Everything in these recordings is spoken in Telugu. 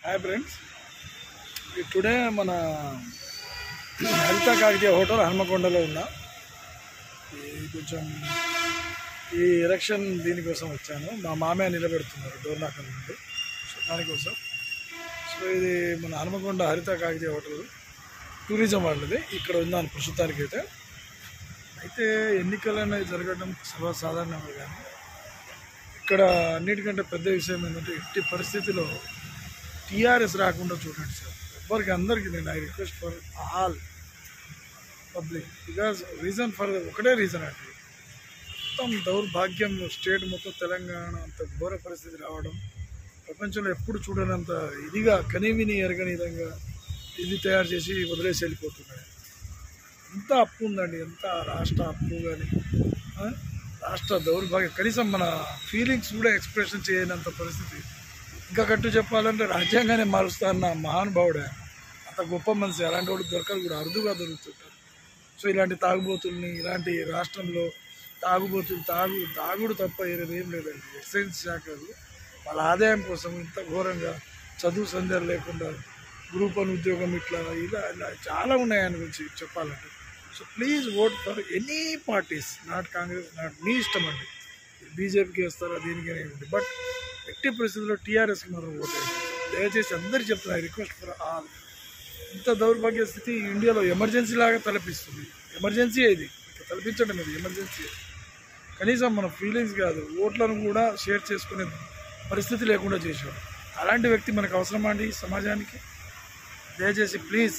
హాయ్ ఫ్రెండ్స్, టుడే మన హరిత కాకతీయ హోటల్ హన్మకొండలో ఉన్నా. కొంచెం ఈ ఎలక్షన్ దీనికోసం వచ్చాను. మా మామయ్య నిలబెడుతున్నారు డోర్నాకల్ నుండి, సో దానికోసం. సో ఇది మన హన్మకొండ హరిత కాకతీయ హోటల్ టూరిజం వాళ్ళది. ఇక్కడ ఉన్నాను ప్రస్తుతానికి. అయితే ఎన్నికలు అనేవి జరగడం సర్వసాధారణంగా, కానీ ఇక్కడ అన్నిటికంటే పెద్ద విషయం ఏంటంటే ఎట్టి పరిస్థితిలో టీఆర్ఎస్ రాకుండా చూడండి సార్. ఎవరికి అందరికీ నేను I request for all public, because reason for ఒకటే రీజన్ అండి, మొత్తం దౌర్భాగ్యం. స్టేట్ మొత్తం తెలంగాణ అంత ఘోర పరిస్థితి రావడం, ప్రపంచంలో ఎప్పుడు చూడనంత ఇదిగా కనీవిని ఎరగని విధంగా ఇది తయారు చేసి వదిలేసి వెళ్ళిపోతున్నాయి. ఎంత అప్పు ఉందండి, ఎంత రాష్ట్ర అప్పు. కానీ రాష్ట్ర దౌర్భాగ్యం, కనీసం మన ఫీలింగ్స్ కూడా ఎక్స్ప్రెషన్ చేయనంత పరిస్థితి. ఇంకా కట్టు చెప్పాలంటే రాజ్యాంగానే మారుస్తా అన్న మహానుభావుడే, అంత గొప్ప మనిషి. అలాంటి వాడు దొరకదు కూడా, అరుదుగా దొరుకుతుంటారు. సో ఇలాంటి తాగుబోతుల్ని, ఇలాంటి రాష్ట్రంలో తాగుబోతులు తాగుడు తప్ప ఏం లేదండి. ఎక్సైజ్ శాఖలు వాళ్ళ ఆదాయం కోసం ఇంత ఘోరంగా చదువు సంధ్యలు లేకుండా గ్రూప్ 1 ఉద్యోగం ఇలా ఇలా చాలా ఉన్నాయి ఆయన గురించి చెప్పాలంటే. So please vote for any parties, not Congress, not me ఇష్టం అండి. బీజేపీకి వేస్తారా దేనికైనా ఇవ్వండి, బట్ ఎట్టి పరిస్థితుల్లో టీఆర్ఎస్కి మనం ఓటేయాలి. దయచేసి అందరికీ చెప్తున్నా, రిక్వెస్ట్ ఫర్ ఆల్. ఇంత దౌర్భాగ్య స్థితి ఇండియాలో ఎమర్జెన్సీ లాగా తలపిస్తుంది. ఎమర్జెన్సీ ఇది, తలపించడం ఇది ఎమర్జెన్సీ. కనీసం మన ఫీలింగ్స్ కాదు, ఓట్లను కూడా షేర్ చేసుకునే పరిస్థితి లేకుండా చేసేవాడు. అలాంటి వ్యక్తి మనకు అవసరమా అండి సమాజానికి? దయచేసి ప్లీజ్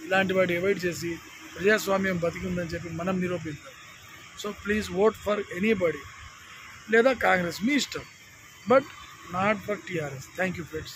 ఇలాంటి వాటి అవాయిడ్ చేసి ప్రజాస్వామ్యం బతికిందని చెప్పి మనం నిరూపిద్దాం. So please vote for anybody, లేదా కాంగ్రెస్, మీ ఇష్టం, but not for TRS. Thank you friends.